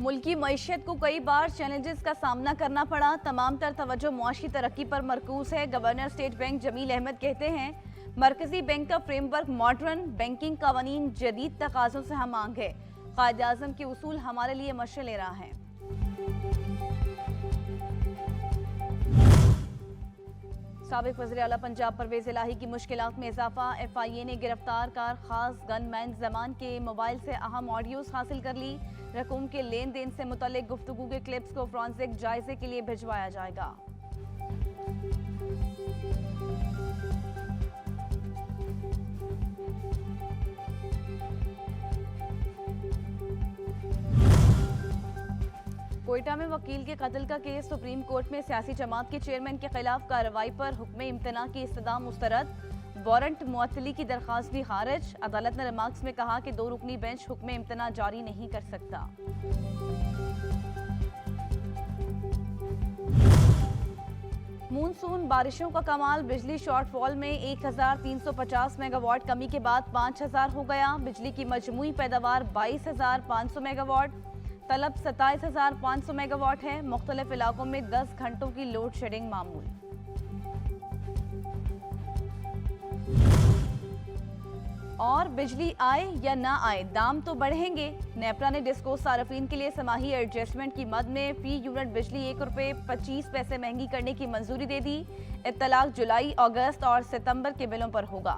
मुल्की मईशत को कई बार चैलेंजेस का सामना करना पड़ा। तमाम तर तवज्जो मुआशी तरक्की पर मरकूज है। Governor state bank Jameel Ahmed कहते हैं, मरकजी बैंक का फ्रेमवर्क मॉडर्न, बैंकिंग कानून जदीद तकाज़ों से हम आंग है। कायद आज़म के उसूल हमारे लिए मशअल ले रहा है। साबिक वज़ीर आला पंजाब परवेज इलाही की मुश्किलात में इजाफा। FIA ने गिरफ्तार कार खास गनमैन जमान के मोबाइल से अहम ऑडियोज हासिल कर ली। रकूम के लेन देन से मुतल्लिक गुफ्तगू के क्लिप्स को फॉरेंसिक जायजे के लिए भिजवाया जाएगा। कोयटा में वकील के कत्ल का केस सुप्रीम कोर्ट में सियासी जमात के चेयरमैन के खिलाफ कार्रवाई पर हुक्म इम्तना की इस्तदा मुस्तरद। वारंट मुअत्तली की दरख्वास्त भी खारिज। अदालत ने रिमार्क्स में कहा कि 2 रुकनी बेंच हुक्म इम्तना जारी नहीं कर सकता। मूनसून बारिशों का कमाल। बिजली शॉर्टफॉल में 1350 मेगावाट कमी के बाद 5000 हो गया। बिजली की मजमूई पैदावार 22500 मेगावाट। तलब 27500 मेगावाट है। मुख्तलिफ इलाकों में 10 घंटों की लोड शेडिंग मामूल। और बिजली आए या ना आए, दाम तो बढ़ेंगे। नेपरा ने डिस्को सार्फिन के लिए समाही एडजस्टमेंट की मद में फी यूनिट बिजली ₹1.25 महंगी करने की मंजूरी दे दी। इत्तलाक जुलाई, अगस्त और सितंबर के बिलों पर होगा।